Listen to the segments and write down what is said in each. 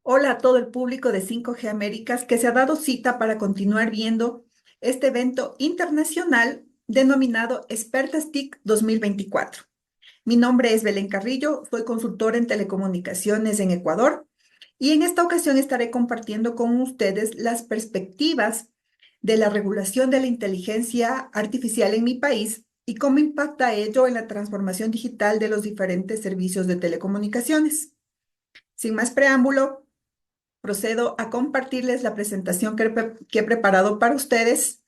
Hola a todo el público de 5G Américas que se ha dado cita para continuar viendo este evento internacional denominado Expertas TIC 2024. Mi nombre es Belén Carrillo, soy consultora en telecomunicaciones en Ecuador y en esta ocasión estaré compartiendo con ustedes las perspectivas de la regulación de la inteligencia artificial en mi país y cómo impacta ello en la transformación digital de los diferentes servicios de telecomunicaciones. Sin más preámbulo, procedo a compartirles la presentación que he preparado para ustedes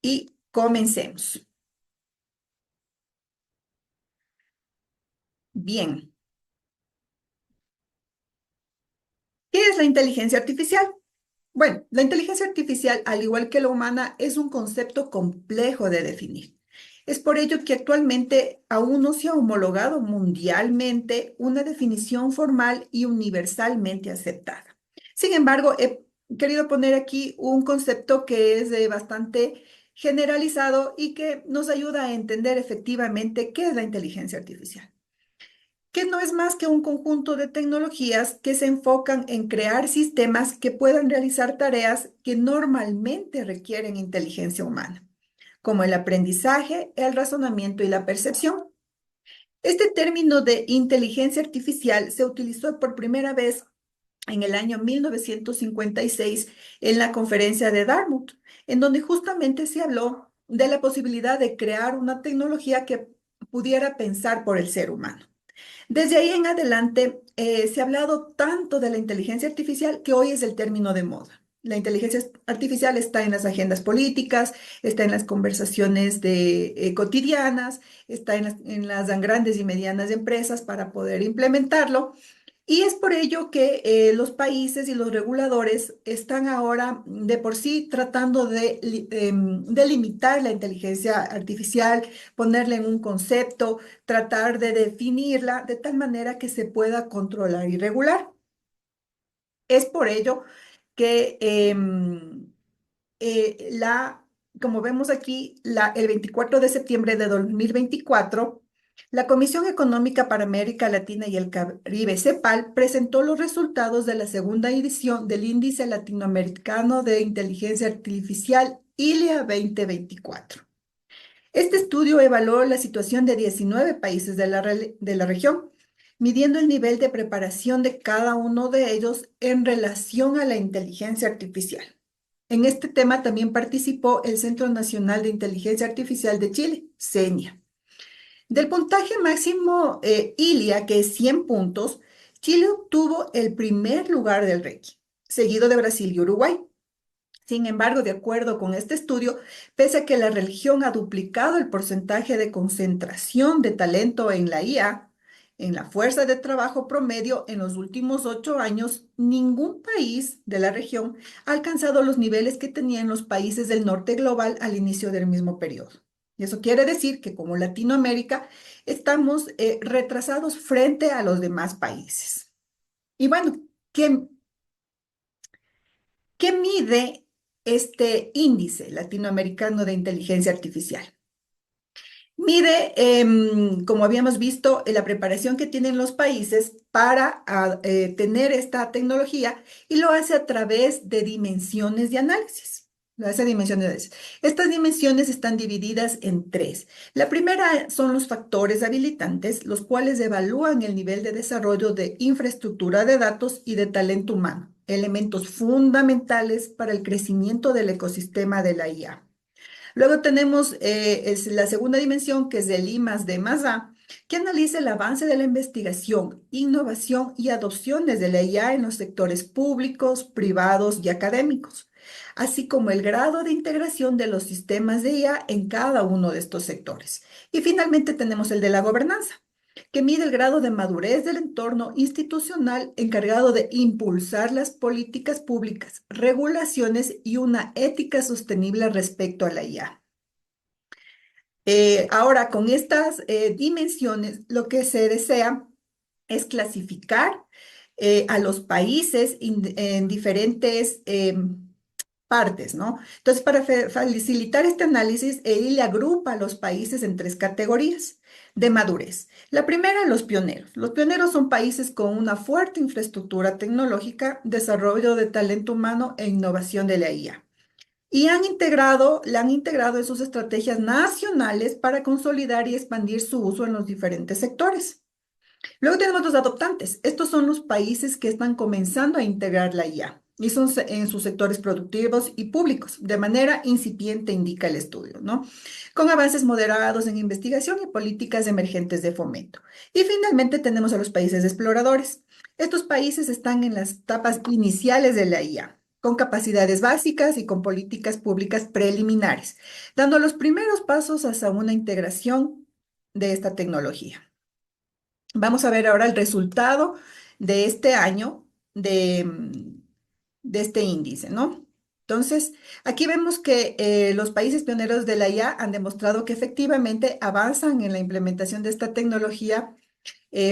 y comencemos. Bien, ¿qué es la inteligencia artificial? Bueno, la inteligencia artificial, al igual que la humana, es un concepto complejo de definir. Es por ello que actualmente aún no se ha homologado mundialmente una definición formal y universalmente aceptada. Sin embargo, he querido poner aquí un concepto que es bastante generalizado y que nos ayuda a entender efectivamente qué es la inteligencia artificial, que no es más que un conjunto de tecnologías que se enfocan en crear sistemas que puedan realizar tareas que normalmente requieren inteligencia humana, como el aprendizaje, el razonamiento y la percepción. Este término de inteligencia artificial se utilizó por primera vez en el año 1956 en la conferencia de Dartmouth, en donde justamente se habló de la posibilidad de crear una tecnología que pudiera pensar por el ser humano. Desde ahí en adelante, se ha hablado tanto de la inteligencia artificial que hoy es el término de moda. La inteligencia artificial está en las agendas políticas, está en las conversaciones cotidianas, está en las grandes y medianas empresas para poder implementarlo. Y es por ello que los países y los reguladores están ahora de por sí tratando de limitar la inteligencia artificial, ponerla en un concepto, tratar de definirla de tal manera que se pueda controlar y regular. Es por ello que como vemos aquí, el 24 de septiembre de 2024, la Comisión Económica para América Latina y el Caribe, CEPAL, presentó los resultados de la segunda edición del Índice Latinoamericano de Inteligencia Artificial ILIA 2024. Este estudio evaluó la situación de 19 países de la región, midiendo el nivel de preparación de cada uno de ellos en relación a la inteligencia artificial. En este tema también participó el Centro Nacional de Inteligencia Artificial de Chile, CENIA. Del puntaje máximo ILIA, que es 100 puntos, Chile obtuvo el primer lugar del REQI, seguido de Brasil y Uruguay. Sin embargo, de acuerdo con este estudio, pese a que la religión ha duplicado el porcentaje de concentración de talento en la IA, en la fuerza de trabajo promedio en los últimos 8 años, ningún país de la región ha alcanzado los niveles que tenían los países del norte global al inicio del mismo periodo. Y eso quiere decir que como Latinoamérica estamos retrasados frente a los demás países. Y bueno, ¿qué, ¿qué mide este índice latinoamericano de inteligencia artificial? Mide, como habíamos visto, la preparación que tienen los países para tener esta tecnología y lo hace a través de dimensiones de análisis. Lo hace a dimensiones de análisis. Estas dimensiones están divididas en tres. La primera son los factores habilitantes, los cuales evalúan el nivel de desarrollo de infraestructura de datos y de talento humano, elementos fundamentales para el crecimiento del ecosistema de la IA. Luego tenemos es la segunda dimensión, que es el I más D más A, que analiza el avance de la investigación, innovación y adopciones de la IA en los sectores públicos, privados y académicos, así como el grado de integración de los sistemas de IA en cada uno de estos sectores. Y finalmente tenemos el de la gobernanza, que mide el grado de madurez del entorno institucional encargado de impulsar las políticas públicas, regulaciones y una ética sostenible respecto a la IA. Ahora, con estas dimensiones, lo que se desea es clasificar a los países en diferentes partes, ¿no? Entonces, para facilitar este análisis, él le agrupa a los países en tres categorías de madurez. La primera, los pioneros. Los pioneros son países con una fuerte infraestructura tecnológica, desarrollo de talento humano e innovación de la IA. Y le han integrado en sus estrategias nacionales para consolidar y expandir su uso en los diferentes sectores. Luego tenemos los adoptantes. Estos son los países que están comenzando a integrar la IA y son en sus sectores productivos y públicos, de manera incipiente, indica el estudio, ¿no? Con avances moderados en investigación y políticas emergentes de fomento. Y finalmente tenemos a los países exploradores. Estos países están en las etapas iniciales de la IA, con capacidades básicas y con políticas públicas preliminares, dando los primeros pasos hacia una integración de esta tecnología. Vamos a ver ahora el resultado de este año de este índice, ¿no? Entonces, aquí vemos que los países pioneros de la IA han demostrado que efectivamente avanzan en la implementación de esta tecnología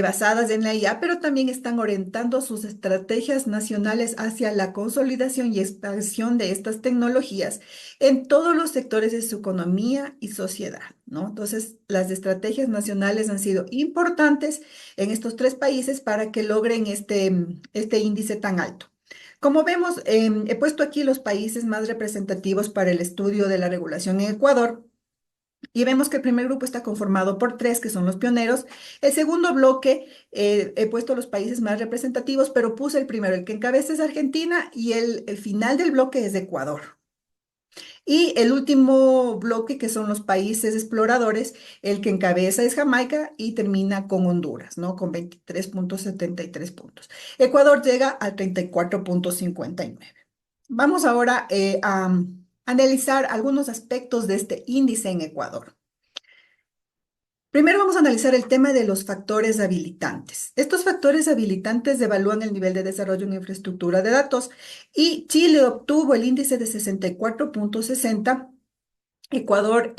basadas en la IA, pero también están orientando sus estrategias nacionales hacia la consolidación y expansión de estas tecnologías en todos los sectores de su economía y sociedad, ¿no? Entonces, las estrategias nacionales han sido importantes en estos tres países para que logren este índice tan alto. Como vemos, he puesto aquí los países más representativos para el estudio de la regulación en Ecuador. Y vemos que el primer grupo está conformado por tres, que son los pioneros. El segundo bloque, he puesto los países más representativos, pero puse el primero, el que encabeza es Argentina y el final del bloque es Ecuador. Y el último bloque, que son los países exploradores, el que encabeza es Jamaica y termina con Honduras, ¿no? Con 23,73 puntos. Ecuador llega al 34,59. Vamos ahora a analizar algunos aspectos de este índice en Ecuador. Primero vamos a analizar el tema de los factores habilitantes. Estos factores habilitantes evalúan el nivel de desarrollo en infraestructura de datos y Chile obtuvo el índice de 64,60. Ecuador,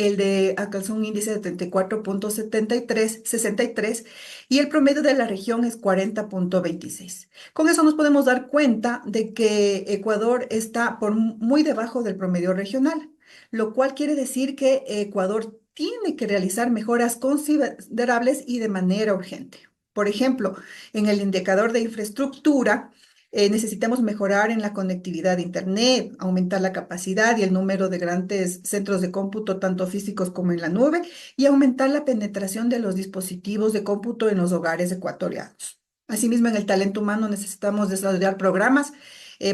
alcanzó un índice de 34,73, 63, y el promedio de la región es 40,26. Con eso nos podemos dar cuenta de que Ecuador está por muy debajo del promedio regional, lo cual quiere decir que Ecuador tiene que realizar mejoras considerables y de manera urgente. Por ejemplo, en el indicador de infraestructura, necesitamos mejorar en la conectividad de Internet, aumentar la capacidad y el número de grandes centros de cómputo, tanto físicos como en la nube, y aumentar la penetración de los dispositivos de cómputo en los hogares ecuatorianos. Asimismo, en el talento humano necesitamos desarrollar programas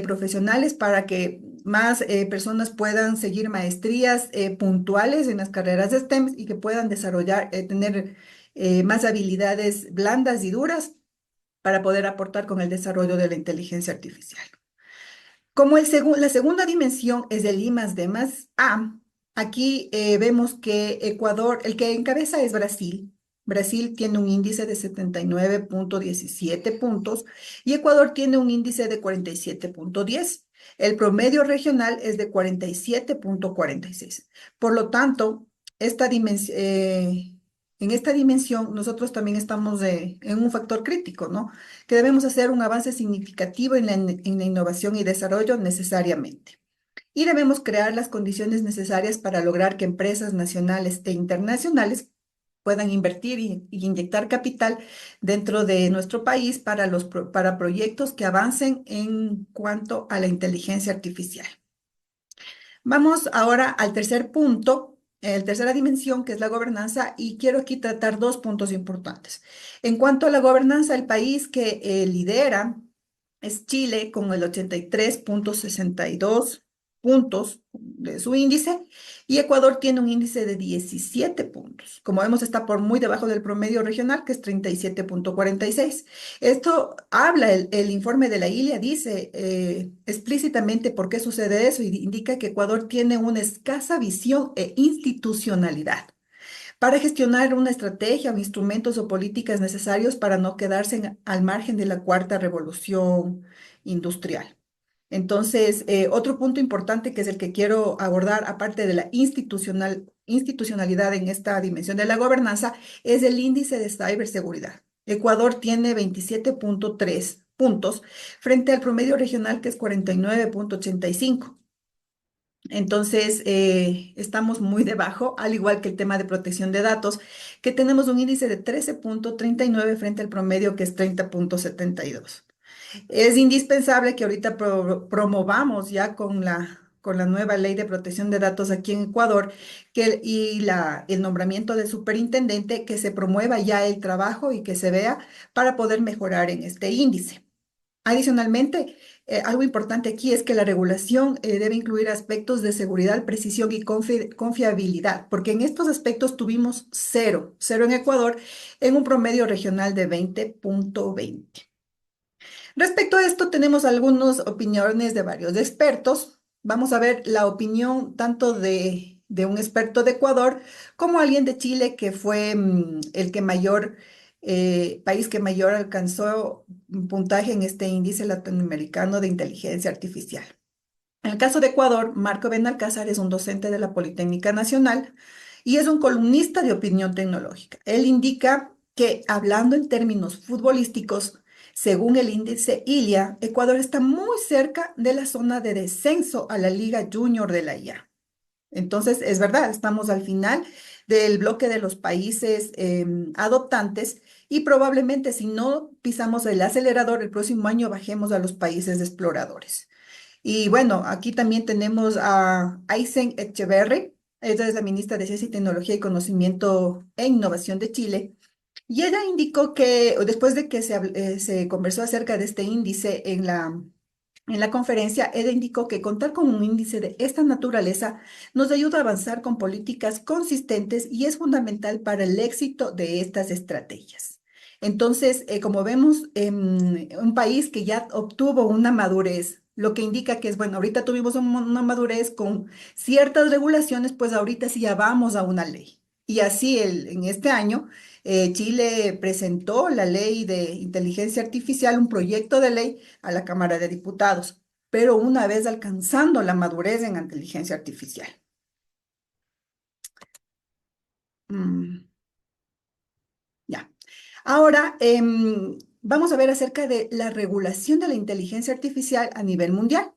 profesionales para que más personas puedan seguir maestrías puntuales en las carreras de STEM y que puedan desarrollar, tener más habilidades blandas y duras para poder aportar con el desarrollo de la inteligencia artificial. Como la segunda dimensión es el I más D más A, aquí vemos que Ecuador, el que encabeza es Brasil. Brasil tiene un índice de 79,17 puntos y Ecuador tiene un índice de 47,10. El promedio regional es de 47,46. Por lo tanto, en esta dimensión nosotros también estamos en un factor crítico, ¿no? Que debemos hacer un avance significativo en la innovación y desarrollo necesariamente. Y debemos crear las condiciones necesarias para lograr que empresas nacionales e internacionales puedan invertir y inyectar capital dentro de nuestro país para proyectos que avancen en cuanto a la inteligencia artificial. Vamos ahora al tercer punto, tercera dimensión, que es la gobernanza, y quiero aquí tratar dos puntos importantes. En cuanto a la gobernanza, el país que lidera es Chile con el 83,62 puntos de su índice y Ecuador tiene un índice de 17 puntos. Como vemos, está por muy debajo del promedio regional, que es 37,46. Esto habla, el informe de la ILIA dice explícitamente por qué sucede eso y indica que Ecuador tiene una escasa visión e institucionalidad para gestionar una estrategia o instrumentos o políticas necesarios para no quedarse al margen de la cuarta revolución industrial. Entonces, otro punto importante que es el que quiero abordar, aparte de la institucionalidad en esta dimensión de la gobernanza, es el índice de ciberseguridad. Ecuador tiene 27,3 puntos frente al promedio regional que es 49,85. Entonces, estamos muy debajo, al igual que el tema de protección de datos, que tenemos un índice de 13,39 frente al promedio que es 30,72. Es indispensable que ahorita promovamos ya con la nueva ley de protección de datos aquí en Ecuador el nombramiento del superintendente, que se promueva ya el trabajo y que se vea para poder mejorar en este índice. Adicionalmente, algo importante aquí es que la regulación debe incluir aspectos de seguridad, precisión y confiabilidad, porque en estos aspectos tuvimos cero en Ecuador en un promedio regional de 20,20. Respecto a esto, tenemos algunas opiniones de varios expertos. Vamos a ver la opinión tanto de un experto de Ecuador como alguien de Chile, que fue el que país que mayor alcanzó un puntaje en este índice latinoamericano de inteligencia artificial. En el caso de Ecuador, Marco Benalcázar es un docente de la Politécnica Nacional y es un columnista de opinión tecnológica. Él indica que, hablando en términos futbolísticos, según el índice ILIA, Ecuador está muy cerca de la zona de descenso a la Liga Junior de la IA. Entonces, es verdad, estamos al final del bloque de los países adoptantes y probablemente, si no pisamos el acelerador, el próximo año bajemos a los países exploradores. Y bueno, aquí también tenemos a Aysen Echeverry. Ella es la ministra de Ciencia y Tecnología y Conocimiento e Innovación de Chile. Y ella indicó que después de que se conversó acerca de este índice en la conferencia, ella indicó que contar con un índice de esta naturaleza nos ayuda a avanzar con políticas consistentes y es fundamental para el éxito de estas estrategias. Entonces, como vemos, un país que ya obtuvo una madurez, lo que indica que es, bueno, ahorita tuvimos una madurez con ciertas regulaciones, pues ahorita sí ya vamos a una ley. Y así en este año, Chile presentó la ley de inteligencia artificial, un proyecto de ley a la Cámara de Diputados, pero una vez alcanzando la madurez en inteligencia artificial. Mm, ya. Ahora, vamos a ver acerca de la regulación de la inteligencia artificial a nivel mundial.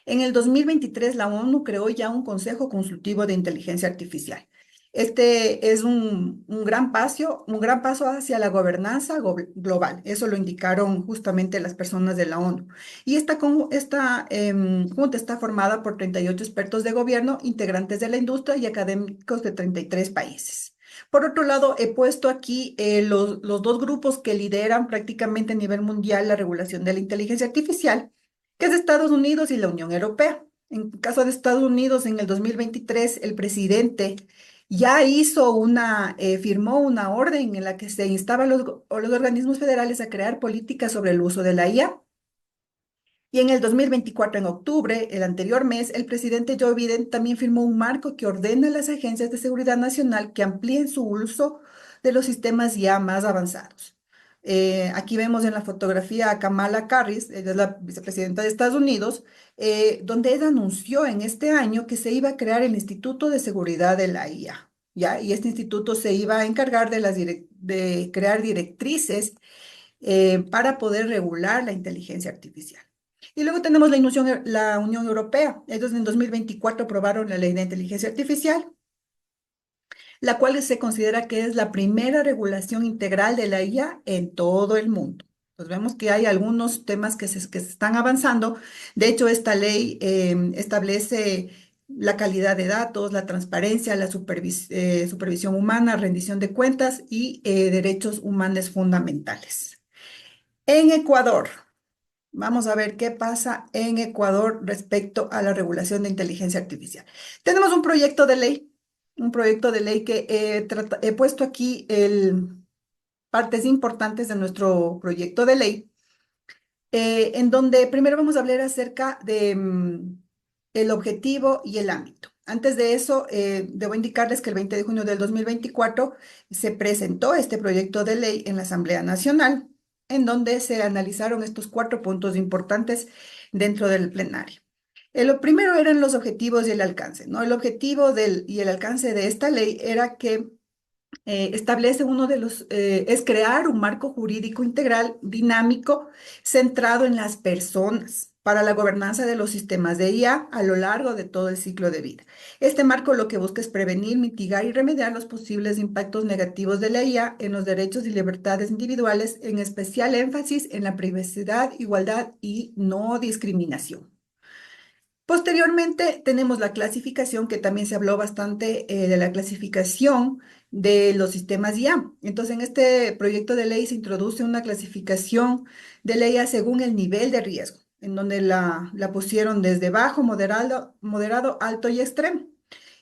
En el 2023, la ONU creó ya un Consejo Consultivo de Inteligencia Artificial. Este es un gran paso hacia la gobernanza global. Eso lo indicaron justamente las personas de la ONU. Y esta junta está formada por 38 expertos de gobierno, integrantes de la industria y académicos de 33 países. Por otro lado, he puesto aquí los dos grupos que lideran prácticamente a nivel mundial la regulación de la inteligencia artificial, que es Estados Unidos y la Unión Europea. En caso de Estados Unidos, en el 2023, el presidente ya firmó una orden en la que se instaba a los organismos federales a crear políticas sobre el uso de la IA. Y en el 2024, en octubre, el anterior mes, el presidente Joe Biden también firmó un marco que ordena a las agencias de seguridad nacional que amplíen su uso de los sistemas ya más avanzados. Aquí vemos en la fotografía a Kamala Harris, ella es la vicepresidenta de Estados Unidos, donde ella anunció en este año que se iba a crear el Instituto de Seguridad de la IA, ¿ya? Y este instituto se iba a encargar de crear directrices para poder regular la inteligencia artificial. Y luego tenemos la Unión Europea. Ellos en 2024 aprobaron la Ley de Inteligencia Artificial, la cual se considera que es la primera regulación integral de la IA en todo el mundo. Pues vemos que hay algunos temas que se están avanzando. De hecho, esta ley establece la calidad de datos, la transparencia, la supervisión humana, rendición de cuentas y derechos humanos fundamentales. En Ecuador, vamos a ver qué pasa en Ecuador respecto a la regulación de inteligencia artificial. Tenemos un proyecto de ley que he puesto aquí partes importantes de nuestro proyecto de ley, en donde primero vamos a hablar acerca de el objetivo y el ámbito. Antes de eso, debo indicarles que el 20 de junio del 2024 se presentó este proyecto de ley en la Asamblea Nacional, en donde se analizaron estos 4 puntos importantes dentro del plenario. Lo primero eran los objetivos y el alcance, ¿no? El objetivo y el alcance de esta ley era que establece es crear un marco jurídico integral, dinámico, centrado en las personas. para la gobernanza de los sistemas de IA a lo largo de todo el ciclo de vida. Este marco lo que busca es prevenir, mitigar y remediar los posibles impactos negativos de la IA en los derechos y libertades individuales, en especial énfasis en la privacidad, igualdad y no discriminación. Posteriormente tenemos la clasificación, que también se habló bastante de la clasificación de los sistemas IA. Entonces, en este proyecto de ley se introduce una clasificación de la IA según el nivel de riesgo, en donde la pusieron desde bajo, moderado, alto y extremo.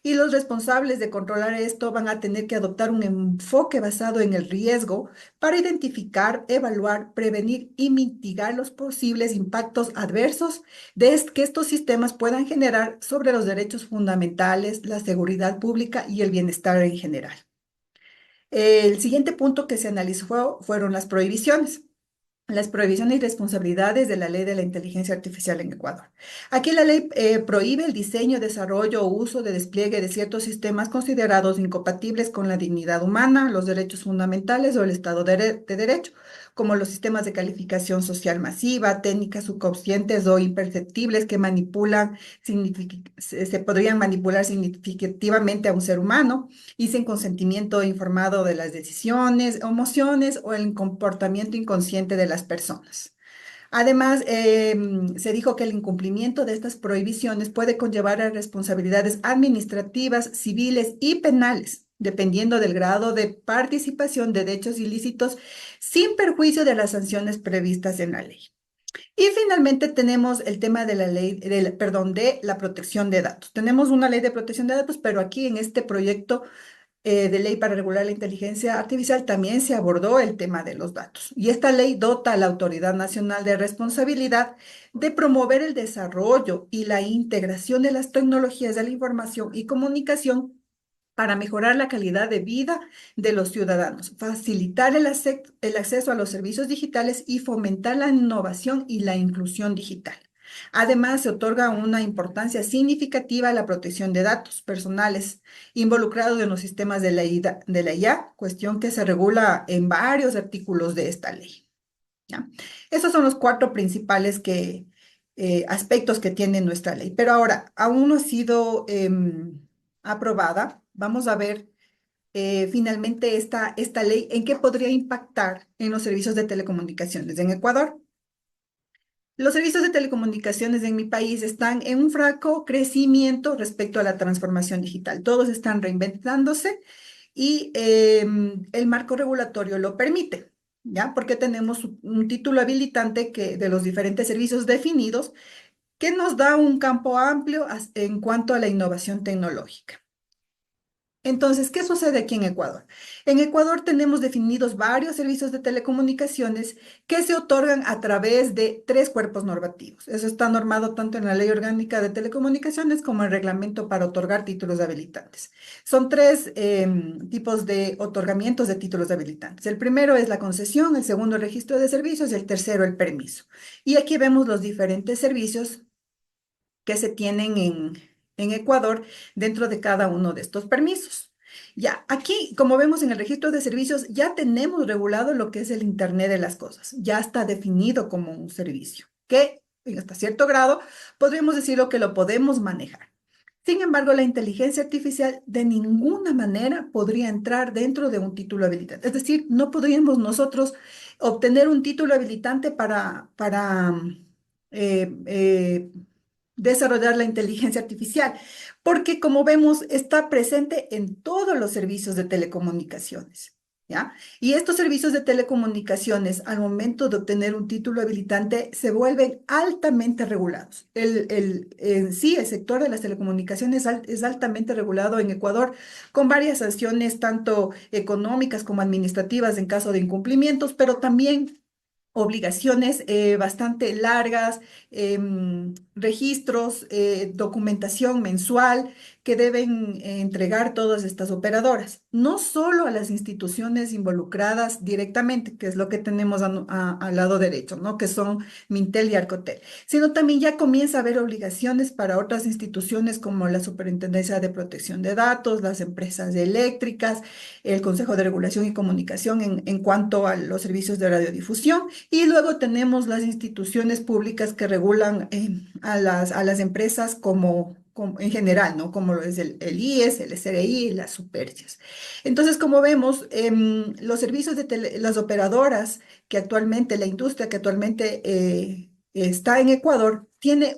Y los responsables de controlar esto van a tener que adoptar un enfoque basado en el riesgo para identificar, evaluar, prevenir y mitigar los posibles impactos adversos que estos sistemas puedan generar sobre los derechos fundamentales, la seguridad pública y el bienestar en general. El siguiente punto que se analizó fueron las prohibiciones y responsabilidades de la ley de la inteligencia artificial en Ecuador. Aquí la ley prohíbe el diseño, desarrollo o uso de despliegue de ciertos sistemas considerados incompatibles con la dignidad humana, los derechos fundamentales o el Estado de Derecho, como los sistemas de calificación social masiva, técnicas subconscientes o imperceptibles que se podrían manipular significativamente a un ser humano y sin consentimiento informado de las decisiones, emociones o el comportamiento inconsciente de las personas. Además, se dijo que el incumplimiento de estas prohibiciones puede conllevar a responsabilidades administrativas, civiles y penales, dependiendo del grado de participación de hechos ilícitos, sin perjuicio de las sanciones previstas en la ley. Y finalmente tenemos el tema de la ley, perdón, de la protección de datos. Tenemos una ley de protección de datos, pero aquí en este proyecto de ley para regular la inteligencia artificial también se abordó el tema de los datos. Y esta ley dota a la Autoridad Nacional de Responsabilidad de promover el desarrollo y la integración de las tecnologías de la información y comunicación para mejorar la calidad de vida de los ciudadanos, facilitar el acceso a los servicios digitales y fomentar la innovación y la inclusión digital. Además, se otorga una importancia significativa a la protección de datos personales involucrados en los sistemas de la IA, cuestión que se regula en varios artículos de esta ley. ¿Ya? Esos son los cuatro principales aspectos que tiene nuestra ley. Pero ahora, aún no ha sido aprobada. Vamos a ver finalmente esta ley en qué podría impactar en los servicios de telecomunicaciones en Ecuador. Los servicios de telecomunicaciones en mi país están en un franco crecimiento respecto a la transformación digital. Todos están reinventándose y el marco regulatorio lo permite, ¿ya? Porque tenemos un título habilitante de los diferentes servicios definidos que nos da un campo amplio en cuanto a la innovación tecnológica. Entonces, ¿qué sucede aquí en Ecuador? En Ecuador tenemos definidos varios servicios de telecomunicaciones que se otorgan a través de tres cuerpos normativos. Eso está normado tanto en la Ley Orgánica de Telecomunicaciones como en el Reglamento para otorgar títulos habilitantes. Son tres tipos de otorgamientos de títulos habilitantes. El primero es la concesión, el segundo el registro de servicios y el tercero el permiso. Y aquí vemos los diferentes servicios que se tienen en Ecuador dentro de cada uno de estos permisos. Ya, aquí, como vemos en el registro de servicios, ya tenemos regulado lo que es el Internet de las cosas. Ya está definido como un servicio, que hasta cierto grado podríamos decirlo que lo podemos manejar. Sin embargo, la inteligencia artificial de ninguna manera podría entrar dentro de un título habilitante. Es decir, no podríamos nosotros obtener un título habilitante para eh, eh, desarrollar la inteligencia artificial, porque como vemos está presente en todos los servicios de telecomunicaciones, ¿ya? Y estos servicios de telecomunicaciones, al momento de obtener un título habilitante, se vuelven altamente regulados. En sí, el sector de las telecomunicaciones es altamente regulado en Ecuador, con varias sanciones, tanto económicas como administrativas en caso de incumplimientos, pero también obligaciones bastante largas, registros, documentación mensual que deben entregar todas estas operadoras, no solo a las instituciones involucradas directamente, que es lo que tenemos al lado derecho, ¿no? Que son Mintel y Arcotel, sino también ya comienza a haber obligaciones para otras instituciones como la Superintendencia de Protección de Datos, las empresas eléctricas, el Consejo de Regulación y Comunicación en cuanto a los servicios de radiodifusión, y luego tenemos las instituciones públicas que regulan a las empresas en general, ¿no? Como lo es el IES, el SRI y las superchas. Entonces, como vemos, los servicios las operadoras que actualmente, la industria que actualmente está en Ecuador, tiene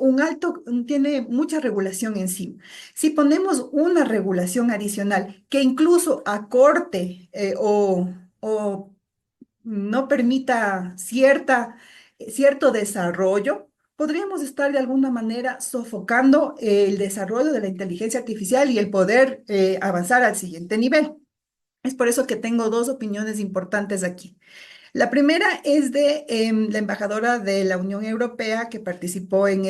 mucha regulación encima. Si ponemos una regulación adicional que incluso acorte o no permita cierto desarrollo, podríamos estar de alguna manera sofocando el desarrollo de la inteligencia artificial y el poder avanzar al siguiente nivel. Es por eso que tengo dos opiniones importantes aquí. La primera es de la embajadora de la Unión Europea que participó en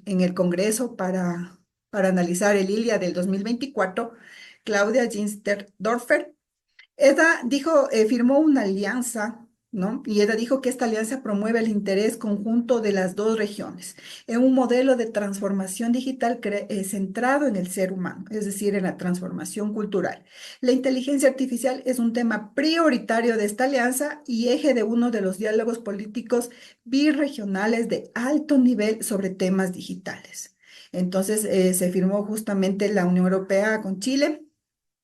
el Congreso para analizar el ILIA del 2024, Claudia Ginsterdorfer. Eda dijo, firmó una alianza, ¿no? Y Eda dijo que esta alianza promueve el interés conjunto de las dos regiones en un modelo de transformación digital centrado en el ser humano, es decir, en la transformación cultural. La inteligencia artificial es un tema prioritario de esta alianza y eje de uno de los diálogos políticos birregionales de alto nivel sobre temas digitales. Entonces, se firmó justamente la Unión Europea con Chile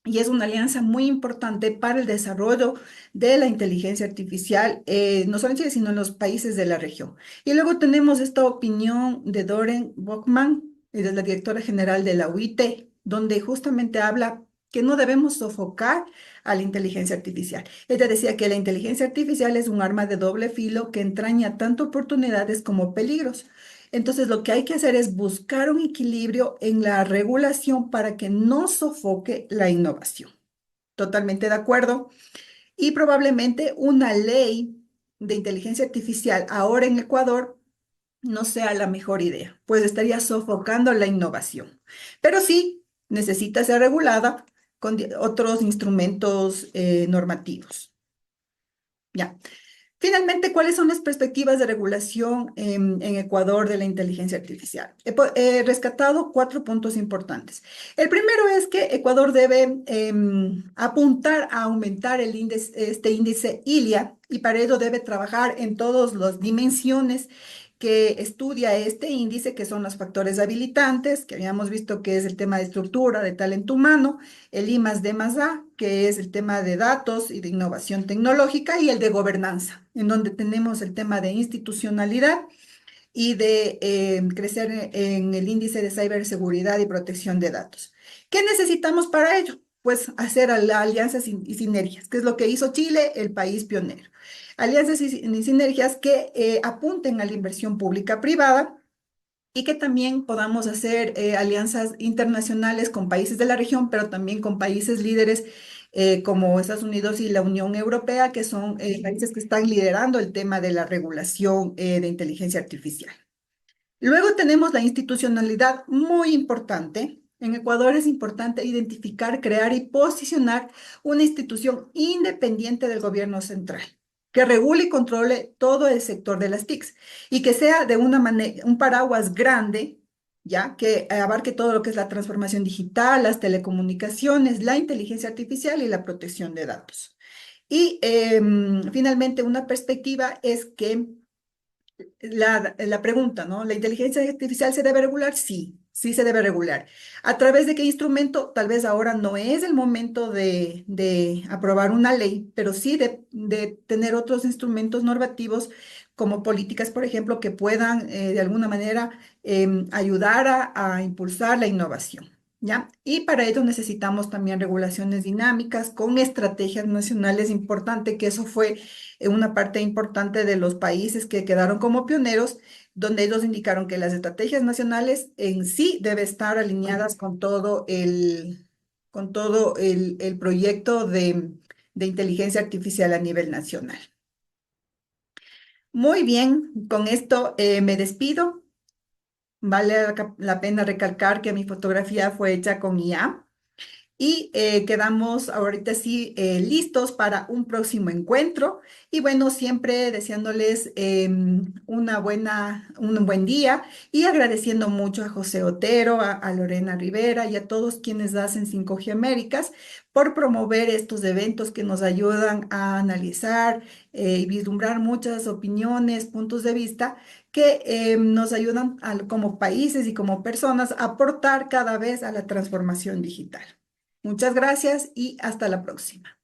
y es una alianza muy importante para el desarrollo de la inteligencia artificial, no solo en Chile, sino en los países de la región. Y luego tenemos esta opinión de Doren Bockman, de la directora general de la UIT, donde justamente habla que no debemos sofocar a la inteligencia artificial. Ella decía que la inteligencia artificial es un arma de doble filo que entraña tanto oportunidades como peligros. Entonces, lo que hay que hacer es buscar un equilibrio en la regulación para que no sofoque la innovación. Totalmente de acuerdo. Y probablemente una ley de inteligencia artificial ahora en Ecuador no sea la mejor idea, pues estaría sofocando la innovación. Pero sí necesita ser regulada con otros instrumentos normativos. Ya. Finalmente, ¿cuáles son las perspectivas de regulación en Ecuador de la inteligencia artificial? He rescatado cuatro puntos importantes. El primero es que Ecuador debe apuntar a aumentar este índice ILIA y para ello debe trabajar en todas las dimensiones que estudia este índice, que son los factores habilitantes, que habíamos visto que es el tema de estructura, de talento humano, el I más D más A, que es el tema de datos y de innovación tecnológica, y el de gobernanza, en donde tenemos el tema de institucionalidad y de crecer en el índice de ciberseguridad y protección de datos. ¿Qué necesitamos para ello? Pues hacer alianzas y sinergias, que es lo que hizo Chile, el país pionero. Alianzas y sinergias que apunten a la inversión pública privada y que también podamos hacer alianzas internacionales con países de la región, pero también con países líderes como Estados Unidos y la Unión Europea, que son países que están liderando el tema de la regulación de inteligencia artificial. Luego tenemos la institucionalidad muy importante. En Ecuador es importante identificar, crear y posicionar una institución independiente del gobierno central, que regule y controle todo el sector de las TICs y que sea de una manera, un paraguas grande, ya que abarque todo lo que es la transformación digital, las telecomunicaciones, la inteligencia artificial y la protección de datos. Y finalmente, una perspectiva es que la pregunta, ¿no? ¿La inteligencia artificial se debe regular? Sí, sí se debe regular. ¿A través de qué instrumento? Tal vez ahora no es el momento de aprobar una ley, pero sí de tener otros instrumentos normativos como políticas, por ejemplo, que puedan de alguna manera ayudar a impulsar la innovación. ¿Ya? Y para ello necesitamos también regulaciones dinámicas con estrategias nacionales. Importante que eso fue una parte importante de los países que quedaron como pioneros, donde ellos indicaron que las estrategias nacionales en sí deben estar alineadas con todo el proyecto de inteligencia artificial a nivel nacional. Muy bien, con esto me despido. Vale la pena recalcar que mi fotografía fue hecha con IA. Y quedamos ahorita sí listos para un próximo encuentro. Y bueno, siempre deseándoles un buen día y agradeciendo mucho a José Otero, a Lorena Rivera y a todos quienes hacen 5G Américas por promover estos eventos que nos ayudan a analizar y vislumbrar muchas opiniones, puntos de vista que nos ayudan como países y como personas a aportar cada vez a la transformación digital. Muchas gracias y hasta la próxima.